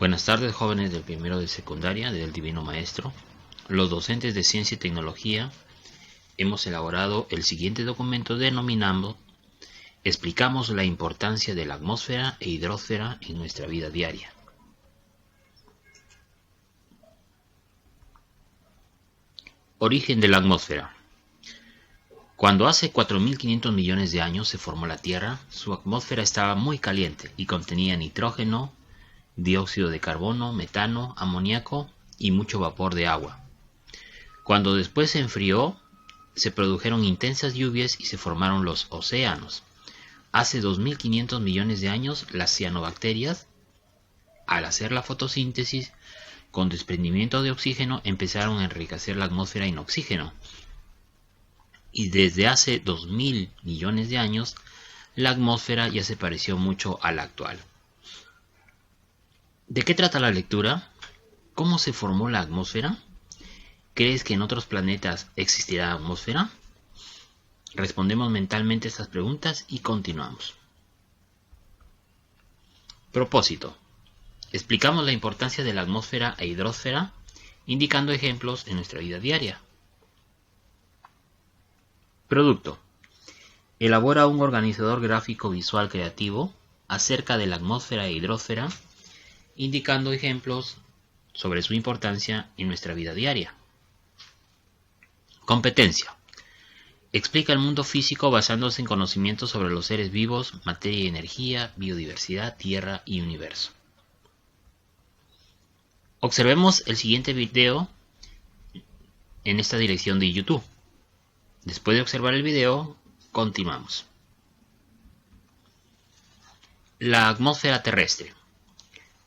Buenas tardes, jóvenes del primero de secundaria del Divino Maestro. Los docentes de Ciencia y Tecnología hemos elaborado el siguiente documento denominado Explicamos la importancia de la atmósfera e hidrosfera en nuestra vida diaria. Origen de la atmósfera. Cuando hace 4.500 millones de años se formó la Tierra, su atmósfera estaba muy caliente y contenía nitrógeno, dióxido de carbono, metano, amoníaco y mucho vapor de agua. Cuando después se enfrió, se produjeron intensas lluvias y se formaron los océanos. Hace 2.500 millones de años, las cianobacterias, al hacer la fotosíntesis, con desprendimiento de oxígeno, empezaron a enriquecer la atmósfera en oxígeno. Y desde hace 2.000 millones de años, la atmósfera ya se pareció mucho a la actual. ¿De qué trata la lectura? ¿Cómo se formó la atmósfera? ¿Crees que en otros planetas existirá atmósfera? Respondemos mentalmente estas preguntas y continuamos. Propósito. Explicamos la importancia de la atmósfera e hidrosfera, indicando ejemplos en nuestra vida diaria. Producto. Elabora un organizador gráfico visual creativo acerca de la atmósfera e hidrosfera, indicando ejemplos sobre su importancia en nuestra vida diaria. Competencia. Explica el mundo físico basándose en conocimientos sobre los seres vivos, materia y energía, biodiversidad, tierra y universo. Observemos el siguiente video en esta dirección de YouTube. Después de observar el video, continuamos. La atmósfera terrestre.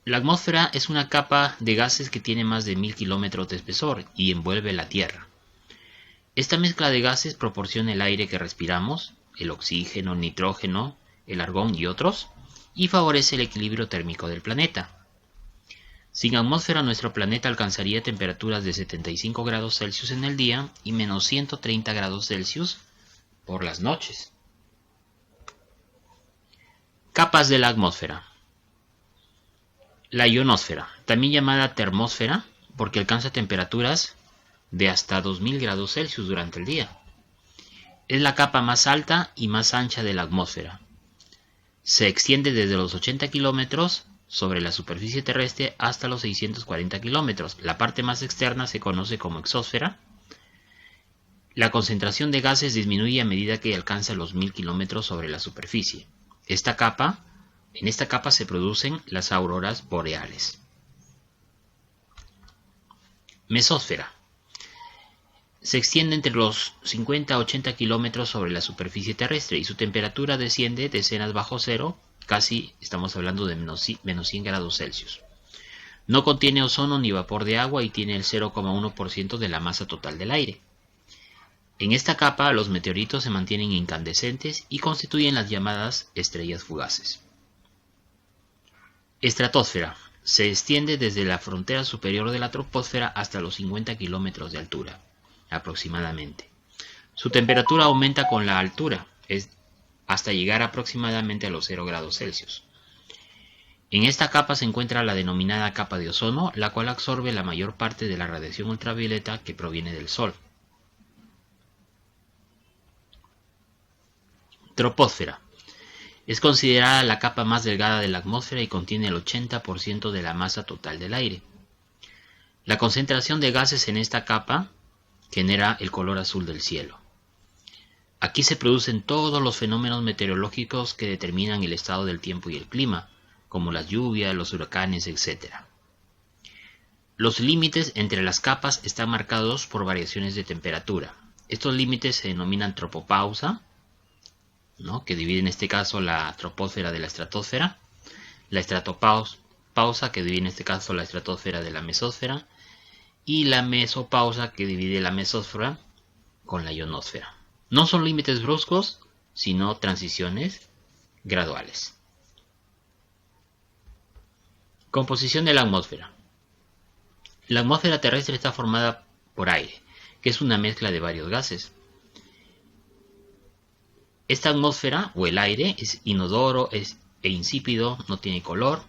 La atmósfera es una capa de gases que tiene más de 1.000 kilómetros de espesor y envuelve la Tierra. Esta mezcla de gases proporciona el aire que respiramos, el oxígeno, el nitrógeno, el argón y otros, y favorece el equilibrio térmico del planeta. Sin atmósfera, nuestro planeta alcanzaría temperaturas de 75 grados Celsius en el día y menos 130 grados Celsius por las noches. Capas de la atmósfera. La ionosfera, también llamada termósfera, porque alcanza temperaturas de hasta 2.000 grados Celsius durante el día. Es la capa más alta y más ancha de la atmósfera. Se extiende desde los 80 kilómetros sobre la superficie terrestre hasta los 640 kilómetros. La parte más externa se conoce como exósfera. La concentración de gases disminuye a medida que alcanza los 1.000 kilómetros sobre la superficie. En esta capa se producen las auroras boreales. Mesósfera. Se extiende entre los 50 a 80 kilómetros sobre la superficie terrestre y su temperatura desciende decenas bajo cero, casi estamos hablando de menos 100 grados Celsius. No contiene ozono ni vapor de agua y tiene el 0,1% de la masa total del aire. En esta capa los meteoritos se mantienen incandescentes y constituyen las llamadas estrellas fugaces. Estratosfera. Se extiende desde la frontera superior de la troposfera hasta los 50 kilómetros de altura, aproximadamente. Su temperatura aumenta con la altura, hasta llegar aproximadamente a los 0 grados Celsius. En esta capa se encuentra la denominada capa de ozono, la cual absorbe la mayor parte de la radiación ultravioleta que proviene del Sol. Troposfera. Es considerada la capa más delgada de la atmósfera y contiene el 80% de la masa total del aire. La concentración de gases en esta capa genera el color azul del cielo. Aquí se producen todos los fenómenos meteorológicos que determinan el estado del tiempo y el clima, como las lluvias, los huracanes, etc. Los límites entre las capas están marcados por variaciones de temperatura. Estos límites se denominan tropopausa, que divide en este caso la troposfera de la estratosfera, la estratopausa, que divide en este caso la estratosfera de la mesósfera, y la mesopausa, que divide la mesósfera con la ionosfera. No son límites bruscos, sino transiciones graduales. Composición de la atmósfera. La atmósfera terrestre está formada por aire, que es una mezcla de varios gases. Esta atmósfera o el aire es inodoro e insípido, no tiene color,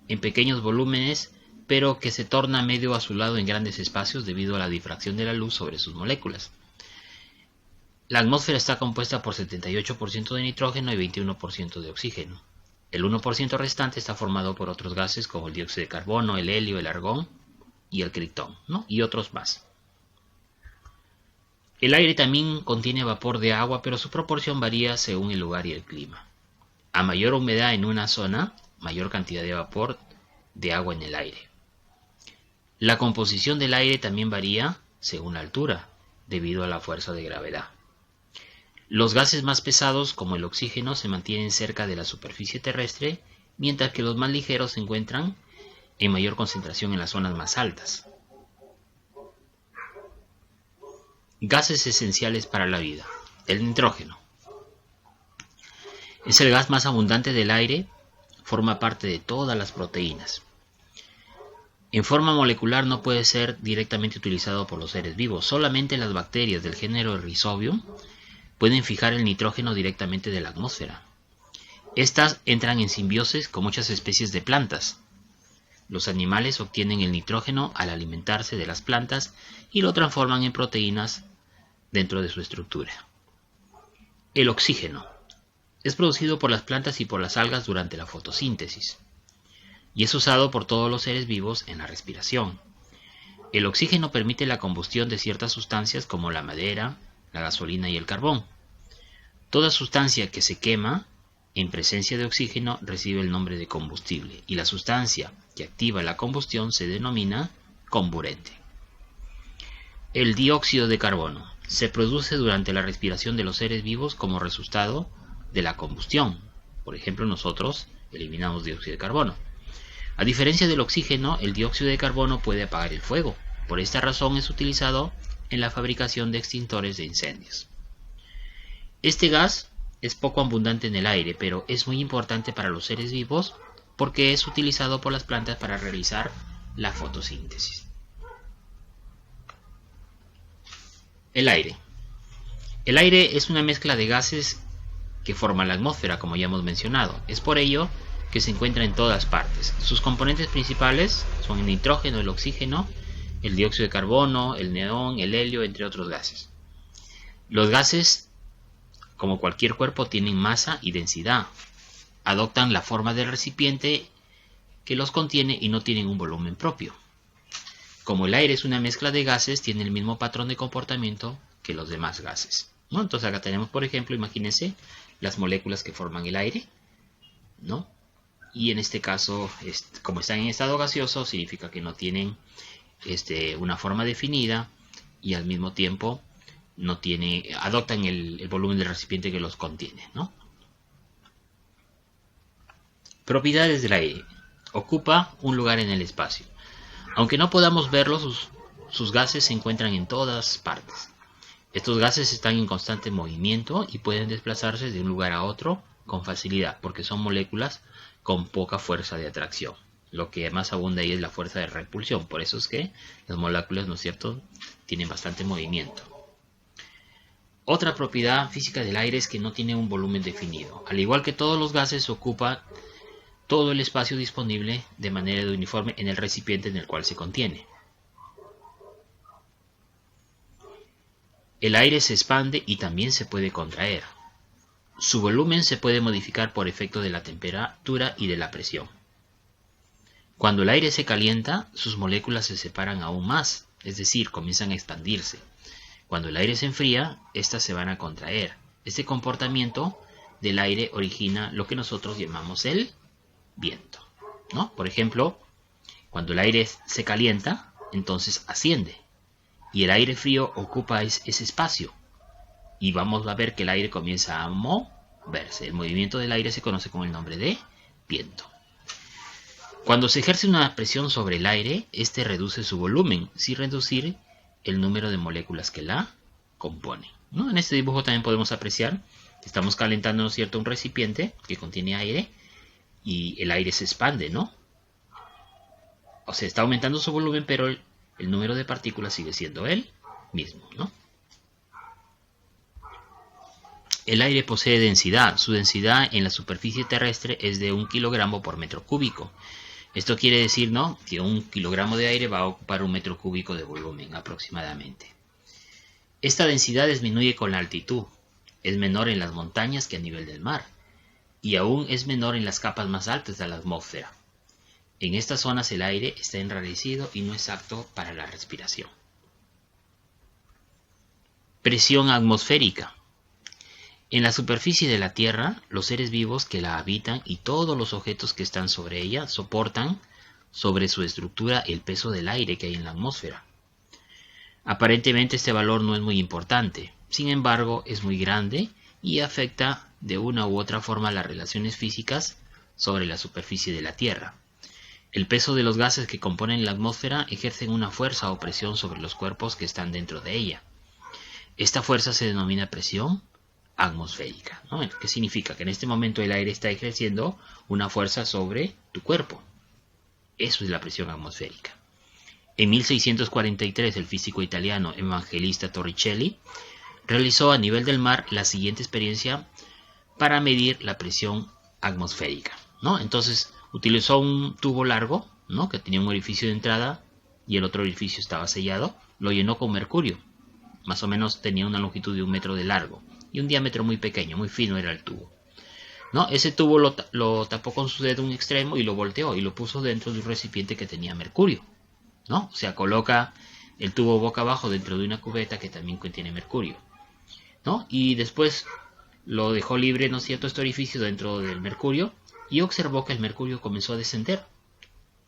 en pequeños volúmenes, pero que se torna medio azulado en grandes espacios debido a la difracción de la luz sobre sus moléculas. La atmósfera está compuesta por 78% de nitrógeno y 21% de oxígeno. El 1% restante está formado por otros gases como el dióxido de carbono, el helio, el argón y el criptón, ¿no? Y otros más. El aire también contiene vapor de agua, pero su proporción varía según el lugar y el clima. A mayor humedad en una zona, mayor cantidad de vapor de agua en el aire. La composición del aire también varía según la altura, debido a la fuerza de gravedad. Los gases más pesados, como el oxígeno, se mantienen cerca de la superficie terrestre, mientras que los más ligeros se encuentran en mayor concentración en las zonas más altas. Gases esenciales para la vida. El nitrógeno. Es el gas más abundante del aire, forma parte de todas las proteínas. En forma molecular no puede ser directamente utilizado por los seres vivos, solamente las bacterias del género Rhizobium pueden fijar el nitrógeno directamente de la atmósfera. Estas entran en simbiosis con muchas especies de plantas. Los animales obtienen el nitrógeno al alimentarse de las plantas y lo transforman en proteínas dentro de su estructura. El oxígeno es producido por las plantas y por las algas durante la fotosíntesis y es usado por todos los seres vivos en la respiración. El oxígeno permite la combustión de ciertas sustancias como la madera, la gasolina y el carbón. Toda sustancia que se quema en presencia de oxígeno recibe el nombre de combustible y la sustancia que activa la combustión se denomina comburente. El dióxido de carbono se produce durante la respiración de los seres vivos como resultado de la combustión. Por ejemplo, nosotros eliminamos dióxido de carbono. A diferencia del oxígeno, el dióxido de carbono puede apagar el fuego. Por esta razón es utilizado en la fabricación de extintores de incendios. Este gas es poco abundante en el aire, pero es muy importante para los seres vivos porque es utilizado por las plantas para realizar la fotosíntesis. El aire. El aire es una mezcla de gases que forman la atmósfera, como ya hemos mencionado. Es por ello que se encuentra en todas partes. Sus componentes principales son el nitrógeno, el oxígeno, el dióxido de carbono, el neón, el helio, entre otros gases. Los gases, como cualquier cuerpo, tienen masa y densidad. Adoptan la forma del recipiente que los contiene y no tienen un volumen propio. Como el aire es una mezcla de gases, tiene el mismo patrón de comportamiento que los demás gases, ¿no? Entonces acá tenemos, por ejemplo, imagínense las moléculas que forman el aire, ¿no? Y en este caso, como están en estado gaseoso, significa que no tienen una forma definida y al mismo tiempo adoptan el volumen del recipiente que los contiene, ¿no? Propiedades del aire. Ocupa un lugar en el espacio. Aunque no podamos verlos, sus gases se encuentran en todas partes. Estos gases están en constante movimiento y pueden desplazarse de un lugar a otro con facilidad, porque son moléculas con poca fuerza de atracción. Lo que más abunda ahí es la fuerza de repulsión. Por eso es que las moléculas, ¿no es cierto?, tienen bastante movimiento. Otra propiedad física del aire es que no tiene un volumen definido. Al igual que todos los gases, ocupa todo el espacio disponible de manera uniforme en el recipiente en el cual se contiene. El aire se expande y también se puede contraer. Su volumen se puede modificar por efecto de la temperatura y de la presión. Cuando el aire se calienta, sus moléculas se separan aún más, es decir, comienzan a expandirse. Cuando el aire se enfría, éstas se van a contraer. Este comportamiento del aire origina lo que nosotros llamamos el viento, ¿no? Por ejemplo, cuando el aire se calienta, entonces asciende y el aire frío ocupa ese espacio y vamos a ver que el aire comienza a moverse. El movimiento del aire se conoce con el nombre de viento. Cuando se ejerce una presión sobre el aire, este reduce su volumen sin reducir el número de moléculas que la componen, ¿no? En este dibujo también podemos apreciar que estamos calentando, ¿no es cierto?, un recipiente que contiene aire y el aire se expande, ¿no? O sea, está aumentando su volumen, pero el número de partículas sigue siendo el mismo, ¿no? El aire posee densidad. Su densidad en la superficie terrestre es de 1 kilogramo por metro cúbico. Esto quiere decir, ¿no?, que 1 kilogramo de aire va a ocupar 1 metro cúbico de volumen aproximadamente. Esta densidad disminuye con la altitud. Es menor en las montañas que a nivel del mar. Y aún es menor en las capas más altas de la atmósfera. En estas zonas el aire está enrarecido y no es apto para la respiración. Presión atmosférica. En la superficie de la Tierra, los seres vivos que la habitan y todos los objetos que están sobre ella soportan sobre su estructura el peso del aire que hay en la atmósfera. Aparentemente este valor no es muy importante, sin embargo es muy grande y afecta de una u otra forma las relaciones físicas sobre la superficie de la Tierra. El peso de los gases que componen la atmósfera ejercen una fuerza o presión sobre los cuerpos que están dentro de ella. Esta fuerza se denomina presión atmosférica, ¿no? ¿Qué significa? Que en este momento el aire está ejerciendo una fuerza sobre tu cuerpo. Eso es la presión atmosférica. En 1643 el físico italiano Evangelista Torricelli realizó a nivel del mar la siguiente experiencia para medir la presión atmosférica, ¿no? Entonces utilizó un tubo largo, ¿no?, que tenía un orificio de entrada y el otro orificio estaba sellado, lo llenó con mercurio. Más o menos tenía una longitud de 1 metro de largo y un diámetro muy pequeño, muy fino era el tubo, ¿no? Ese tubo lo tapó con su dedo un extremo y lo volteó y lo puso dentro de un recipiente que tenía mercurio, ¿no? O sea, coloca el tubo boca abajo dentro de una cubeta que también contiene mercurio, ¿no? Y después lo dejó libre, ¿no es cierto?, este orificio dentro del mercurio y observó que el mercurio comenzó a descender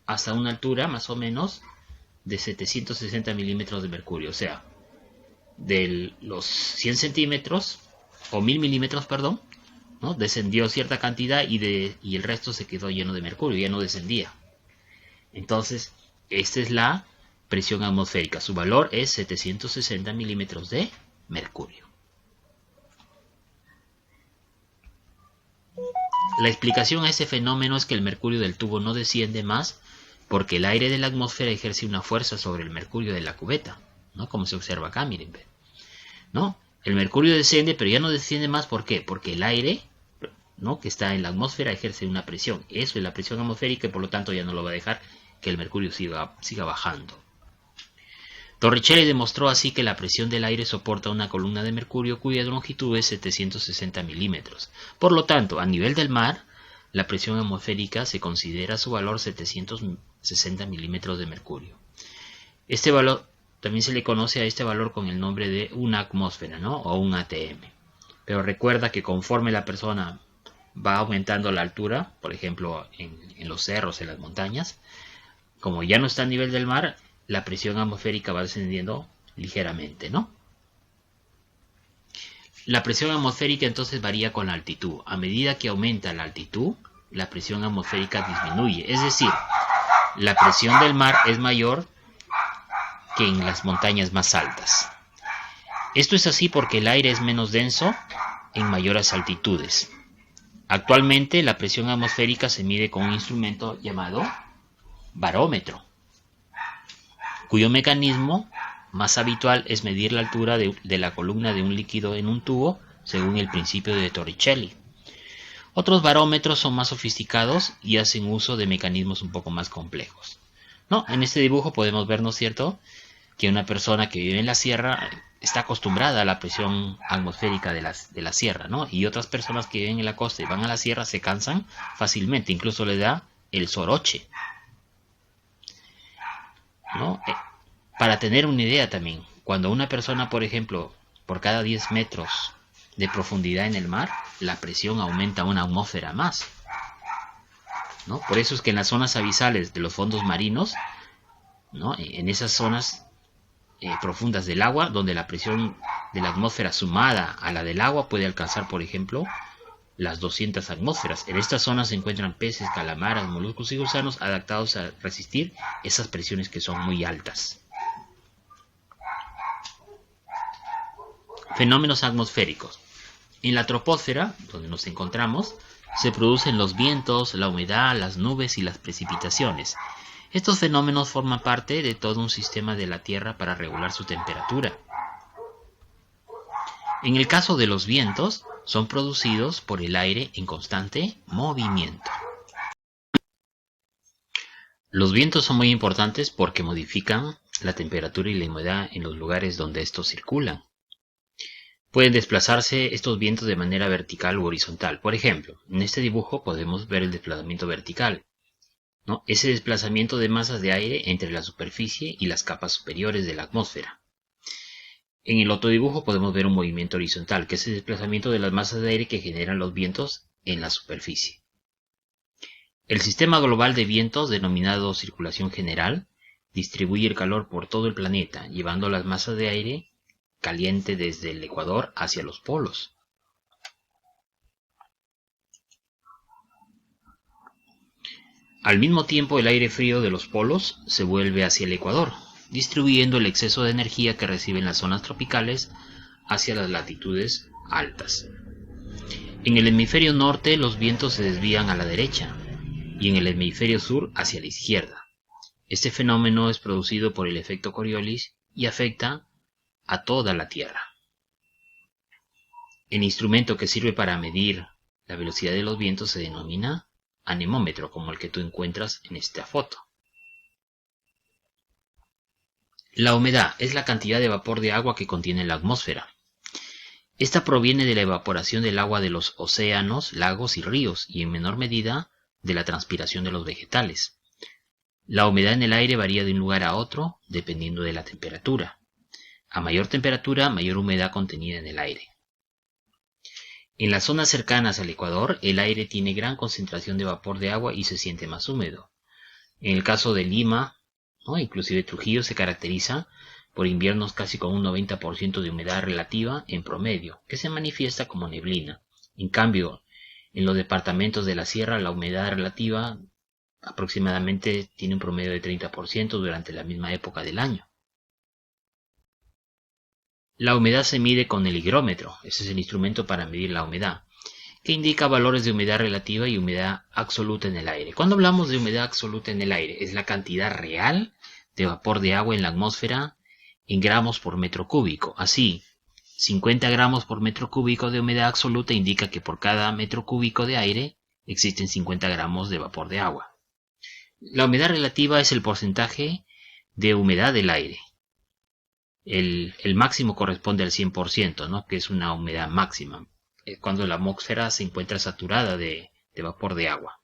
hasta una altura más o menos de 760 milímetros de mercurio. O sea, de los 100 centímetros o 1000 milímetros, perdón, ¿no?, descendió cierta cantidad y el resto se quedó lleno de mercurio, ya no descendía. Entonces, esta es la presión atmosférica. Su valor es 760 milímetros de mercurio. La explicación a este fenómeno es que el mercurio del tubo no desciende más porque el aire de la atmósfera ejerce una fuerza sobre el mercurio de la cubeta, ¿no?, como se observa acá, miren, ¿no? El mercurio desciende, pero ya no desciende más. ¿Por qué? Porque el aire, ¿no?, que está en la atmósfera ejerce una presión. Eso es la presión atmosférica y por lo tanto ya no lo va a dejar que el mercurio siga bajando. Torricelli demostró así que la presión del aire soporta una columna de mercurio cuya longitud es 760 milímetros. Por lo tanto, a nivel del mar, la presión atmosférica se considera su valor 760 milímetros de mercurio. Este valor también se le conoce a este valor con el nombre de una atmósfera, ¿no?, o un ATM. Pero recuerda que conforme la persona va aumentando la altura, por ejemplo en los cerros, en las montañas, como ya no está a nivel del mar, la presión atmosférica va descendiendo ligeramente, ¿no? La presión atmosférica entonces varía con la altitud. A medida que aumenta la altitud, la presión atmosférica disminuye. Es decir, la presión del mar es mayor que en las montañas más altas. Esto es así porque el aire es menos denso en mayores altitudes. Actualmente la presión atmosférica se mide con un instrumento llamado barómetro, cuyo mecanismo más habitual es medir la altura de la columna de un líquido en un tubo según el principio de Torricelli. Otros barómetros son más sofisticados y hacen uso de mecanismos un poco más complejos, ¿no? En este dibujo podemos ver, ¿no es cierto?, que una persona que vive en la sierra está acostumbrada a la presión atmosférica de la sierra, ¿no? Y otras personas que viven en la costa y van a la sierra se cansan fácilmente, incluso les da el soroche, ¿no? Para tener una idea también, cuando una persona, por ejemplo, por cada 10 metros de profundidad en el mar, la presión aumenta una atmósfera más, ¿no? Por eso es que en las zonas abisales de los fondos marinos, ¿no?, en esas zonas profundas del agua, donde la presión de la atmósfera sumada a la del agua puede alcanzar, por ejemplo, las 200 atmósferas. En estas zonas se encuentran peces, calamares, moluscos y gusanos adaptados a resistir esas presiones que son muy altas. Fenómenos atmosféricos. En la troposfera, donde nos encontramos, se producen los vientos, la humedad, las nubes y las precipitaciones. Estos fenómenos forman parte de todo un sistema de la Tierra para regular su temperatura. En el caso de los vientos, son producidos por el aire en constante movimiento. Los vientos son muy importantes porque modifican la temperatura y la humedad en los lugares donde estos circulan. Pueden desplazarse estos vientos de manera vertical u horizontal. Por ejemplo, en este dibujo podemos ver el desplazamiento vertical, ¿no? Ese desplazamiento de masas de aire entre la superficie y las capas superiores de la atmósfera. En el otro dibujo podemos ver un movimiento horizontal, que es el desplazamiento de las masas de aire que generan los vientos en la superficie. El sistema global de vientos, denominado circulación general, distribuye el calor por todo el planeta, llevando las masas de aire caliente desde el ecuador hacia los polos. Al mismo tiempo, el aire frío de los polos se vuelve hacia el ecuador, distribuyendo el exceso de energía que reciben las zonas tropicales hacia las latitudes altas. En el hemisferio norte, los vientos se desvían a la derecha, y en el hemisferio sur hacia la izquierda. Este fenómeno es producido por el efecto Coriolis y afecta a toda la Tierra. El instrumento que sirve para medir la velocidad de los vientos se denomina anemómetro, como el que tú encuentras en esta foto. La humedad es la cantidad de vapor de agua que contiene la atmósfera. Esta proviene de la evaporación del agua de los océanos, lagos y ríos, y en menor medida de la transpiración de los vegetales. La humedad en el aire varía de un lugar a otro dependiendo de la temperatura. A mayor temperatura, mayor humedad contenida en el aire. En las zonas cercanas al ecuador, el aire tiene gran concentración de vapor de agua y se siente más húmedo. En el caso de Lima, inclusive Trujillo, se caracteriza por inviernos casi con un 90% de humedad relativa en promedio, que se manifiesta como neblina. En cambio, en los departamentos de la sierra, la humedad relativa aproximadamente tiene un promedio de 30% durante la misma época del año. La humedad se mide con el higrómetro, ese es el instrumento para medir la humedad, que indica valores de humedad relativa y humedad absoluta en el aire. Cuando hablamos de humedad absoluta en el aire, es la cantidad real de vapor de agua en la atmósfera en gramos por metro cúbico. Así, 50 gramos por metro cúbico de humedad absoluta indica que por cada metro cúbico de aire existen 50 gramos de vapor de agua. La humedad relativa es el porcentaje de humedad del aire. El máximo corresponde al 100%, ¿no? Que es una humedad máxima, cuando la atmósfera se encuentra saturada de vapor de agua.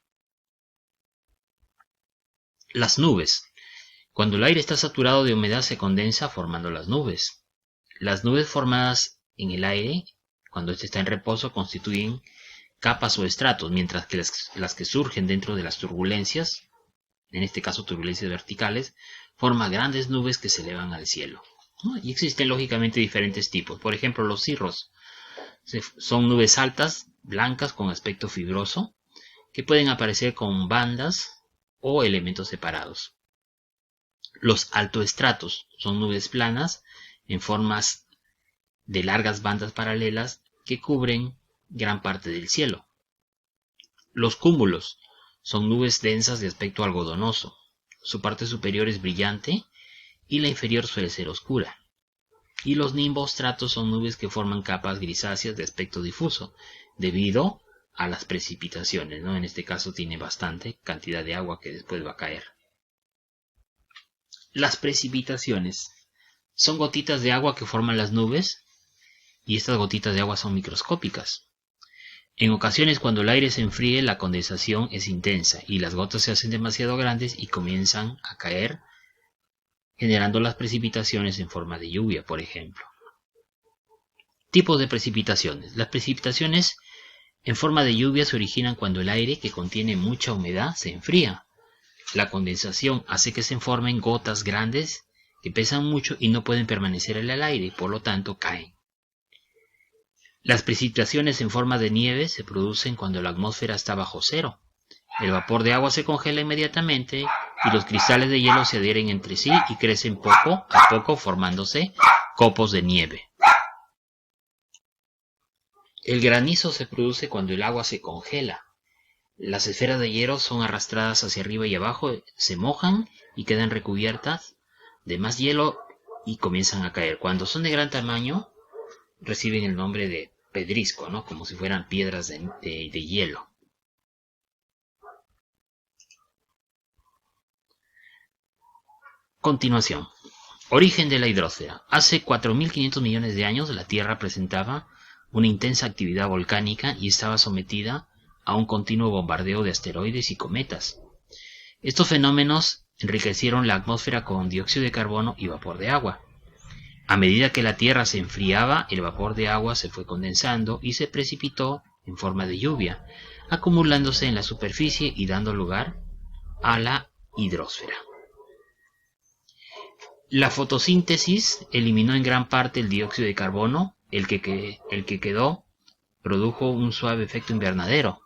Las nubes. Cuando el aire está saturado de humedad se condensa formando las nubes. Las nubes formadas en el aire, cuando éste está en reposo, constituyen capas o estratos, mientras que las que surgen dentro de las turbulencias, en este caso turbulencias verticales, forman grandes nubes que se elevan al cielo. Y existen lógicamente diferentes tipos. Por ejemplo, los cirros son nubes altas, blancas con aspecto fibroso, que pueden aparecer con bandas o elementos separados. Los altoestratos son nubes planas en formas de largas bandas paralelas que cubren gran parte del cielo. Los cúmulos son nubes densas de aspecto algodonoso. Su parte superior es brillante y la inferior suele ser oscura. Y los nimbostratos son nubes que forman capas grisáceas de aspecto difuso, debido a las precipitaciones, ¿no? En este caso tiene bastante cantidad de agua que después va a caer. Las precipitaciones son gotitas de agua que forman las nubes, y estas gotitas de agua son microscópicas. En ocasiones, cuando el aire se enfríe, la condensación es intensa y las gotas se hacen demasiado grandes y comienzan a caer, generando las precipitaciones en forma de lluvia, por ejemplo. Tipos de precipitaciones. Las precipitaciones en forma de lluvia se originan cuando el aire, que contiene mucha humedad, se enfría. La condensación hace que se formen gotas grandes que pesan mucho y no pueden permanecer en el aire y por lo tanto caen. Las precipitaciones en forma de nieve se producen cuando la atmósfera está bajo cero. El vapor de agua se congela inmediatamente y los cristales de hielo se adhieren entre sí y crecen poco a poco formándose copos de nieve. El granizo se produce cuando el agua se congela. Las esferas de hielo son arrastradas hacia arriba y abajo, se mojan y quedan recubiertas de más hielo y comienzan a caer. Cuando son de gran tamaño, reciben el nombre de pedrisco, ¿no? Como si fueran piedras de hielo. Continuación. Origen de la hidrosfera. Hace 4.500 millones de años la Tierra presentaba una intensa actividad volcánica y estaba sometida a un continuo bombardeo de asteroides y cometas. Estos fenómenos enriquecieron la atmósfera con dióxido de carbono y vapor de agua. A medida que la Tierra se enfriaba, el vapor de agua se fue condensando y se precipitó en forma de lluvia, acumulándose en la superficie y dando lugar a la hidrosfera. La fotosíntesis eliminó en gran parte el dióxido de carbono, el que quedó produjo un suave efecto invernadero.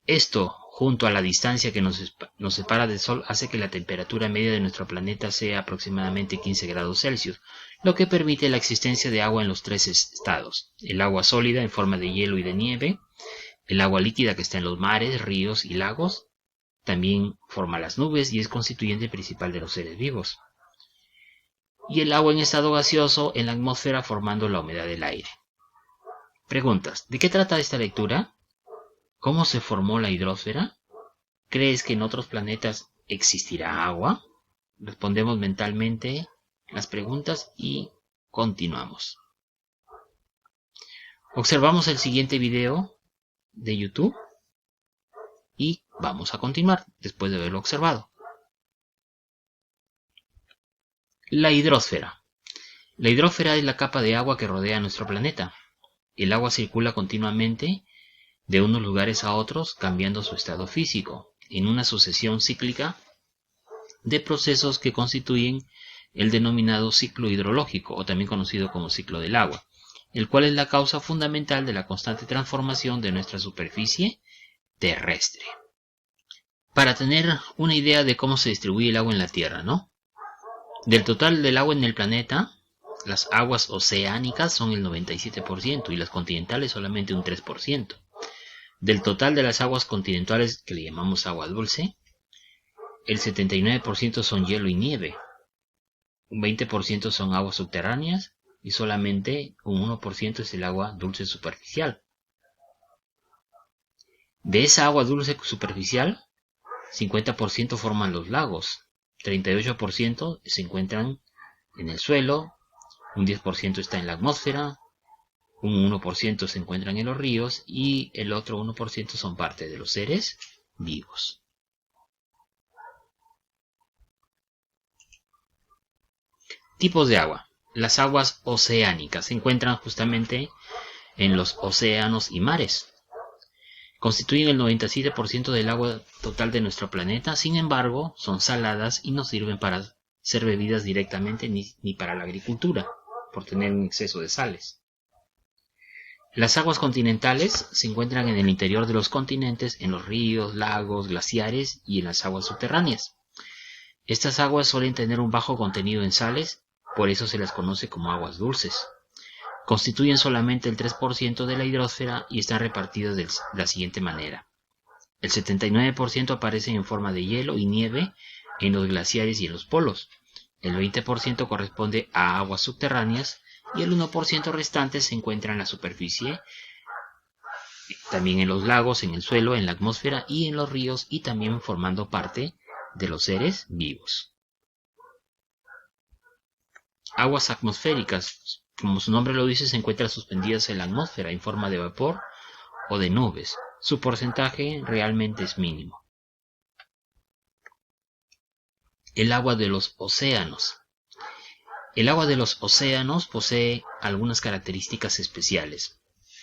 Esto, junto a la distancia que nos separa del Sol, hace que la temperatura media de nuestro planeta sea aproximadamente 15 grados Celsius, lo que permite la existencia de agua en los tres estados: el agua sólida en forma de hielo y de nieve, el agua líquida que está en los mares, ríos y lagos, también forma las nubes y es constituyente principal de los seres vivos, y el agua en estado gaseoso en la atmósfera formando la humedad del aire. Preguntas: ¿de qué trata esta lectura? ¿Cómo se formó la hidrosfera? ¿Crees que en otros planetas existirá agua? Respondemos mentalmente las preguntas y continuamos. Observamos el siguiente video de YouTube y vamos a continuar después de haberlo observado. La hidrosfera. La hidrosfera es la capa de agua que rodea nuestro planeta. El agua circula continuamente de unos lugares a otros, cambiando su estado físico, en una sucesión cíclica de procesos que constituyen el denominado ciclo hidrológico, o también conocido como ciclo del agua, el cual es la causa fundamental de la constante transformación de nuestra superficie terrestre. Para tener una idea de cómo se distribuye el agua en la Tierra, ¿no? Del total del agua en el planeta, las aguas oceánicas son el 97% y las continentales solamente un 3%. Del total de las aguas continentales, que le llamamos agua dulce, el 79% son hielo y nieve, un 20% son aguas subterráneas y solamente un 1% es el agua dulce superficial. De esa agua dulce superficial, 50% forman los lagos, 38% se encuentran en el suelo, un 10% está en la atmósfera, un 1% se encuentran en los ríos y el otro 1% son parte de los seres vivos. Tipos de agua. Las aguas oceánicas se encuentran justamente en los océanos y mares. Constituyen el 97% del agua total de nuestro planeta, sin embargo, son saladas y no sirven para ser bebidas directamente ni para la agricultura, por tener un exceso de sales. Las aguas continentales se encuentran en el interior de los continentes, en los ríos, lagos, glaciares y en las aguas subterráneas. Estas aguas suelen tener un bajo contenido en sales, por eso se las conoce como aguas dulces. Constituyen solamente el 3% de la hidrosfera y están repartidas de la siguiente manera. El 79% aparecen en forma de hielo y nieve en los glaciares y en los polos. El 20% corresponde a aguas subterráneas y el 1% restante se encuentra en la superficie, también en los lagos, en el suelo, en la atmósfera y en los ríos, y también formando parte de los seres vivos. Aguas atmosféricas, como su nombre lo dice, se encuentran suspendidas en la atmósfera en forma de vapor o de nubes. Su porcentaje realmente es mínimo. El agua de los océanos. El agua de los océanos posee algunas características especiales.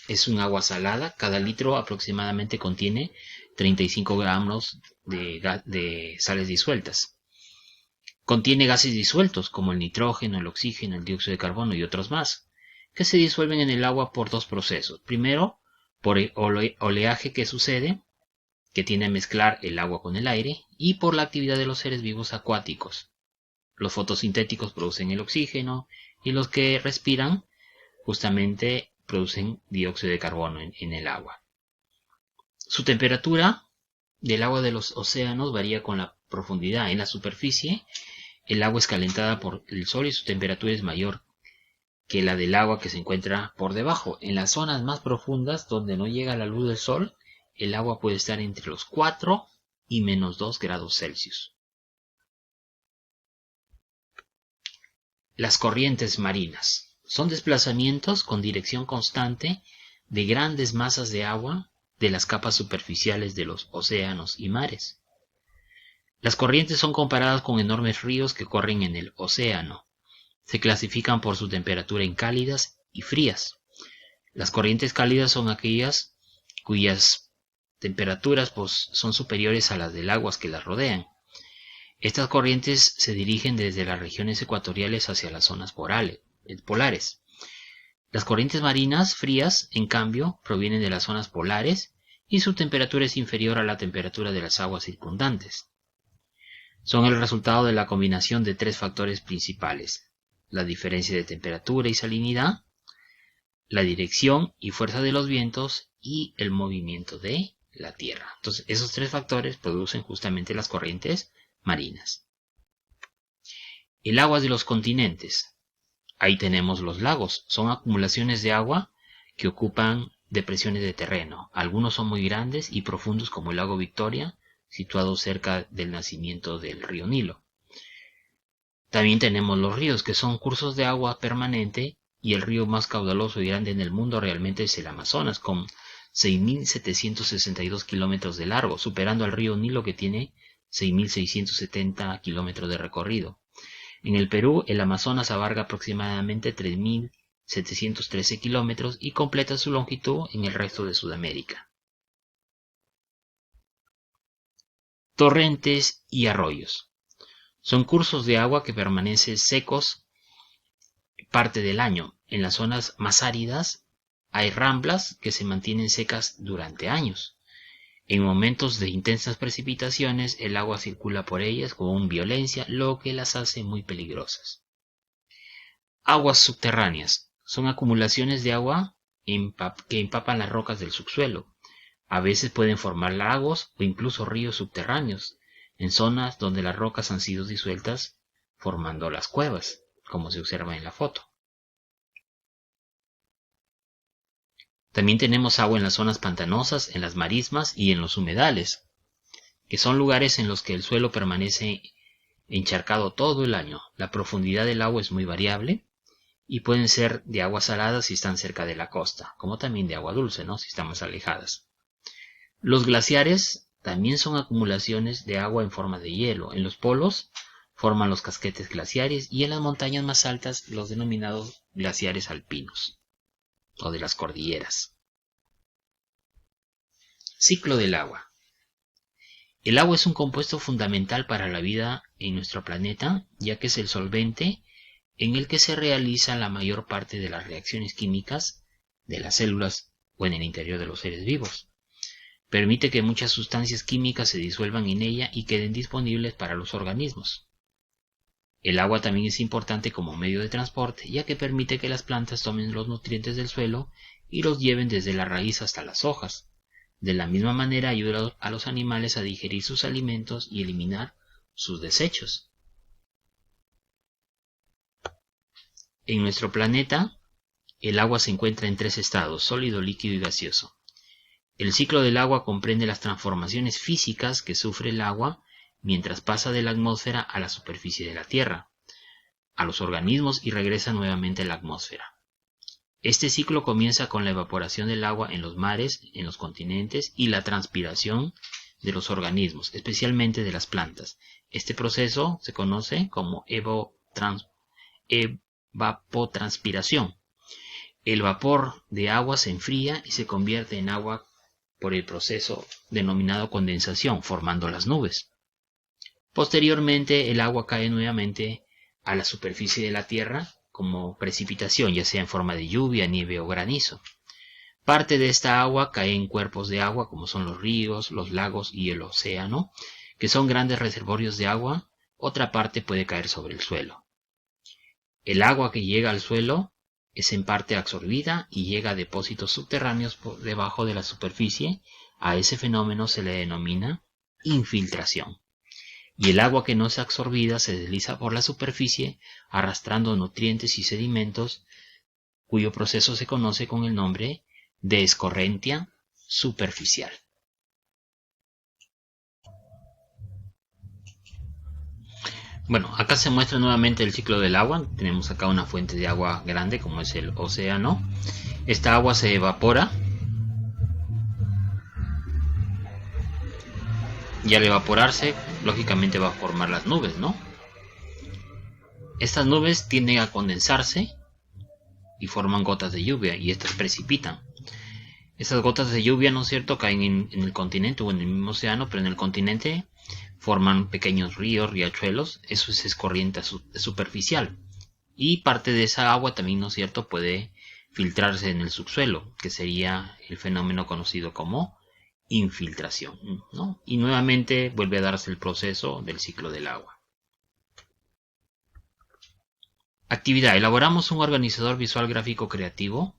Es un agua salada, cada litro aproximadamente contiene 35 gramos de sales disueltas. Contiene gases disueltos como el nitrógeno, el oxígeno, el dióxido de carbono y otros más, que se disuelven en el agua por dos procesos. Primero, por el oleaje que sucede, que tiende a mezclar el agua con el aire, y por la actividad de los seres vivos acuáticos. Los fotosintéticos producen el oxígeno y los que respiran justamente producen dióxido de carbono en el agua. Su temperatura del agua de los océanos varía con la profundidad. En la superficie, el agua es calentada por el sol y su temperatura es mayor que la del agua que se encuentra por debajo. En las zonas más profundas, donde no llega la luz del sol, el agua puede estar entre los 4 y menos 2 grados Celsius. Las corrientes marinas son desplazamientos con dirección constante de grandes masas de agua de las capas superficiales de los océanos y mares. Las corrientes son comparadas con enormes ríos que corren en el océano. Se clasifican por su temperatura en cálidas y frías. Las corrientes cálidas son aquellas cuyas temperaturas son superiores a las del agua que las rodean. Estas corrientes se dirigen desde las regiones ecuatoriales hacia las zonas polares. Las corrientes marinas frías, en cambio, provienen de las zonas polares y su temperatura es inferior a la temperatura de las aguas circundantes. Son el resultado de la combinación de tres factores principales: la diferencia de temperatura y salinidad, la dirección y fuerza de los vientos y el movimiento de la Tierra. Entonces, esos tres factores producen justamente las corrientes marinas. El agua de los continentes. Ahí tenemos los lagos. Son acumulaciones de agua que ocupan depresiones de terreno. Algunos son muy grandes y profundos, como el lago Victoria, situado cerca del nacimiento del río Nilo. También tenemos los ríos, que son cursos de agua permanente, y el río más caudaloso y grande en el mundo realmente es el Amazonas, con 6.762 kilómetros de largo, superando al río Nilo, que tiene 6.670 kilómetros de recorrido. En el Perú, el Amazonas abarca aproximadamente 3.713 kilómetros y completa su longitud en el resto de Sudamérica. Torrentes y arroyos. Son cursos de agua que permanecen secos parte del año. En las zonas más áridas hay ramblas que se mantienen secas durante años. En momentos de intensas precipitaciones, el agua circula por ellas con violencia, lo que las hace muy peligrosas. Aguas subterráneas. Son acumulaciones de agua que empapan las rocas del subsuelo. A veces pueden formar lagos o incluso ríos subterráneos, en zonas donde las rocas han sido disueltas, formando las cuevas, como se observa en la foto. También tenemos agua en las zonas pantanosas, en las marismas y en los humedales, que son lugares en los que el suelo permanece encharcado todo el año. La profundidad del agua es muy variable y pueden ser de agua salada si están cerca de la costa, como también de agua dulce, ¿no?, si están más alejadas. Los glaciares también son acumulaciones de agua en forma de hielo. En los polos forman los casquetes glaciares y en las montañas más altas los denominados glaciares alpinos o de las cordilleras. Ciclo del agua. El agua es un compuesto fundamental para la vida en nuestro planeta, ya que es el solvente en el que se realizan la mayor parte de las reacciones químicas de las células o en el interior de los seres vivos. Permite que muchas sustancias químicas se disuelvan en ella y queden disponibles para los organismos. El agua también es importante como medio de transporte, ya que permite que las plantas tomen los nutrientes del suelo y los lleven desde la raíz hasta las hojas. De la misma manera ayuda a los animales a digerir sus alimentos y eliminar sus desechos. En nuestro planeta, el agua se encuentra en tres estados: sólido, líquido y gaseoso. El ciclo del agua comprende las transformaciones físicas que sufre el agua mientras pasa de la atmósfera a la superficie de la Tierra, a los organismos y regresa nuevamente a la atmósfera. Este ciclo comienza con la evaporación del agua en los mares, en los continentes y la transpiración de los organismos, especialmente de las plantas. Este proceso se conoce como evapotranspiración. El vapor de agua se enfría y se convierte en agua por el proceso denominado condensación, formando las nubes. Posteriormente, el agua cae nuevamente a la superficie de la Tierra como precipitación, ya sea en forma de lluvia, nieve o granizo. Parte de esta agua cae en cuerpos de agua como son los ríos, los lagos y el océano, que son grandes reservorios de agua. Otra parte puede caer sobre el suelo. El agua que llega al suelo es en parte absorbida y llega a depósitos subterráneos por debajo de la superficie. A ese fenómeno se le denomina infiltración. Y el agua que no es absorbida se desliza por la superficie arrastrando nutrientes y sedimentos, cuyo proceso se conoce con el nombre de escorrentia superficial. Bueno, acá se muestra nuevamente el ciclo del agua. Tenemos acá una fuente de agua grande como es el océano. Esta agua se evapora y al evaporarse, lógicamente va a formar las nubes, ¿no? Estas nubes tienden a condensarse y forman gotas de lluvia y estas precipitan. Esas gotas de lluvia, ¿no es cierto?, caen en el continente o en el mismo océano, pero en el continente forman pequeños ríos, riachuelos. Eso es corriente superficial. Y parte de esa agua también, ¿no es cierto?, puede filtrarse en el subsuelo, que sería el fenómeno conocido como infiltración, ¿no? Y nuevamente vuelve a darse el proceso del ciclo del agua. Actividad. Elaboramos un organizador visual gráfico creativo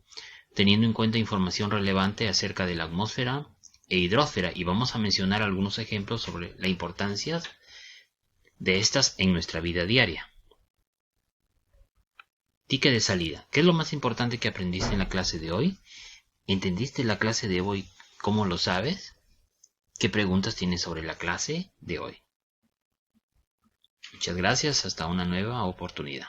teniendo en cuenta información relevante acerca de la atmósfera e hidrosfera, y vamos a mencionar algunos ejemplos sobre la importancia de estas en nuestra vida diaria. Ticket de salida. ¿Qué es lo más importante que aprendiste en la clase de hoy? ¿Entendiste la clase de hoy? ¿Cómo lo sabes? ¿Qué preguntas tienes sobre la clase de hoy? Muchas gracias. Hasta una nueva oportunidad.